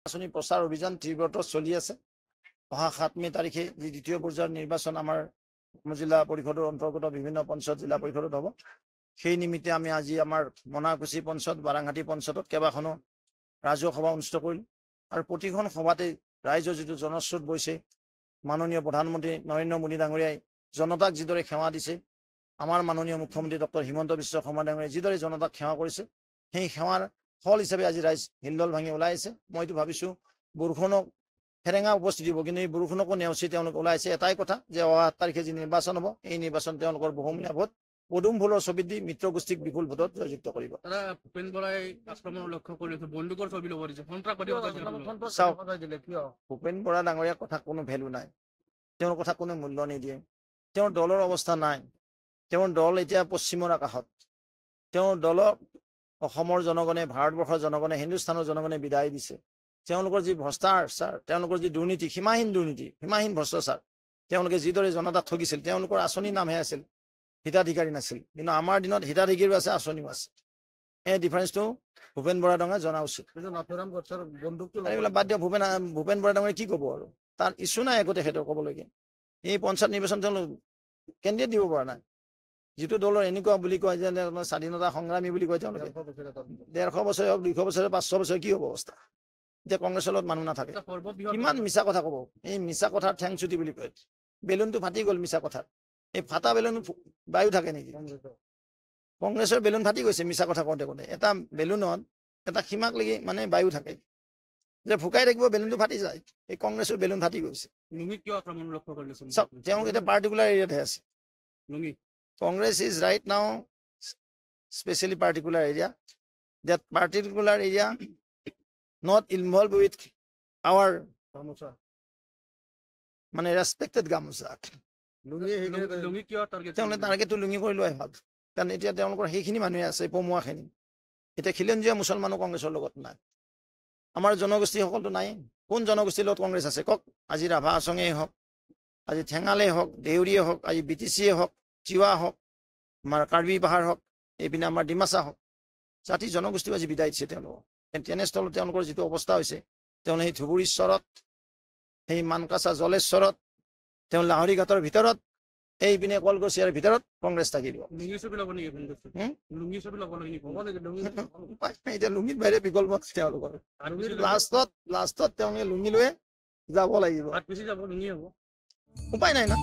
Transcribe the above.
নিৰ্বাচনী প্ৰচাৰ অভিযান তীব্ৰতৰ চলি আছে। অহা 7 মে তাৰিখে যি দ্বিতীয় পৰ্যায়ৰ নিৰ্বাচন আমাৰ জিলা পৰিষদৰ অন্তৰ্গত বিভিন্ন পঞ্চায়ত জিলা পৰিষদত হ'ব। সেই নিমিত্তে আমি আজি আমাৰ মনাকুচি পঞ্চায়ত বাৰাংঘাটী পঞ্চায়তত কেইবাখনো ৰাজহুৱা সভা অনুষ্ঠিত কৰিলোঁ আৰু প্ৰতিখন সভাতে ৰাইজৰ যিটো জনস্ৰোত বৈছে, মাননীয় প্ৰধানমন্ত্ৰী নৰেন্দ্ৰ মোদী ডাঙৰীয়াই জনতাক যিদৰে সেৱা দিছে, আমাৰ মাননীয় মুখ্যমন্ত্ৰী ডক্টৰ হিমন্ত বিশ্ব শৰ্মা ডাঙৰীয়াই যিদৰে জনতাক সেৱা কৰিছে, সেই সেৱাৰ ফল হিচাপে আজি ৰাইজ হিলদল ভাঙি ওলাই আহিছে। মইতো ভাবিছোঁ বৰষুণক ফেৰেঙা উপস্থিত দিব, কিন্তু এই বৰষুণকো নেওচি তেওঁলোক ওলাইছে এটাই কথা যে অহা 8 তাৰিখে যি নিৰ্বাচন হ'ব, এই নিৰ্বাচন তেওঁলোকৰ বহুমূলীয়া ভোট পদুম ফুলৰ ছবিত দি মিত্ৰ গোষ্ঠীক বিপুল ভোটত জয়যুক্ত কৰিব। ভূপেন বৰাই আক্ৰমণৰ লক্ষ্য কৰি বন্দুকৰ ছবি ল'ব দিছে। ভূপেন বৰা ডাঙৰীয়াৰ কথা কোনো ভেলু নাই, তেওঁৰ কথা কোনো মূল্য নিদিয়ে। তেওঁৰ দলৰ অৱস্থা নাই, তেওঁৰ দল এতিয়া পশ্চিমৰ আকাশত। তেওঁৰ দলক অসমৰ জনগণে, ভাৰতবৰ্ষৰ জনগণে, হিন্দুস্তানৰ জনগণে বিদায় দিছে। তেওঁলোকৰ যি ভ্ৰষ্টাচাৰ, তেওঁলোকৰ যি দুৰ্নীতি, সীমাহীন দুৰ্নীতি, সীমাহীন ভ্ৰষ্টাচাৰ, তেওঁলোকে যিদৰে জনতাক ঠগিছিল, তেওঁলোকৰ আঁচনিৰ নামহে আছিল, হিতাধিকাৰী নাছিল। কিন্তু আমাৰ দিনত হিতাধিকাৰীও আছে, আঁচনিও আছে। এই ডিফাৰেন্সটো ভূপেন বৰা ডাঙৰীয়াই জনা উচিত। এইবিলাক বাদ দিয়ক, ভূপেন বৰা ডাঙৰীয়াই কি ক'ব আৰু, তাৰ ইছ্যু নাই একো তেখেতৰ ক'বলগীয়া। এই পঞ্চায়ত নিৰ্বাচন তেওঁলোক কেন্দ্ৰীয় দিব পৰা নাই। যিটো দলৰ এনেকুৱা বুলি কয় যে স্বাধীনতা সংগ্ৰামী বুলি কয় তেওঁলোকে, 150 বছৰে হওক, 200 বছৰে, 500 বছৰে, কি হ'ব অৱস্থা? এতিয়া কংগ্ৰেছৰ লগত মানুহ নাথাকে, কিমান মিছা কথা ক'ব। এই মিছা কথাৰ ঠেং চুটি বুলি কয়। বেলুনটো ফাটি গ'ল মিছা কথাত। এই ফাটা বেলুন বায়ু থাকে নেকি? কংগ্ৰেছৰ বেলুন ফাটি গৈছে মিছা কথা কওঁতে কওঁতে। এটা বেলুনত এটা সীমাক লাগি মানে বায়ু থাকে, যে ফুকাই থাকিব বেলুনটো ফাটি যায়। এই কংগ্ৰেছৰ বেলুন ফাটি গৈছে। চাওক, তেওঁলোক এতিয়া পাৰ্টিকুলাৰ এৰিয়াতহে আছে। Congress is right now specially particular area. That particular area not involved with our মানে respected গামোচা। তেওঁলোকে টাৰ্গেটটো লুঙি কৰি লোৱাই ভাল, কাৰণ এতিয়া তেওঁলোকৰ সেইখিনি মানুহে আছে পমুৱাখিনি। এতিয়া খিলঞ্জীয়া মুছলমানো কংগ্ৰেছৰ লগত নাই, আমাৰ জনগোষ্ঠীসকলতো নাই। কোন জনগোষ্ঠীৰ লগত কংগ্ৰেছ আছে কওক? আজি ৰাভা আচঙেই হওক, আজি ঠেঙালেই হওক, দেউৰীয়ে হওক, আজি BTCয়ে হওক, চিৱা হওক, আমাৰ কাৰ্বি পাহাৰ হওক, এইপিনে আমাৰ ডিমাচা হওক, জাতি জনগোষ্ঠীও আজি বিদায় দিছে তেওঁলোকক। তেনেস্থলত তেওঁলোকৰ যিটো অৱস্থা হৈছে, তেওঁলোকে সেই ধুবুৰীশ্বৰত, সেই মানকাছা জলেশ্বৰত, তেওঁ লাহৰীঘাটৰ ভিতৰত, এইপিনে কলগছিয়াৰ ভিতৰত কংগ্ৰেছ থাকিব। এতিয়া লুঙিত বাহিৰে বিকল্প তেওঁলোকৰ। লাষ্টত তেওঁলোকে লুঙি লৈ যাব লাগিব, উপায় নাই না।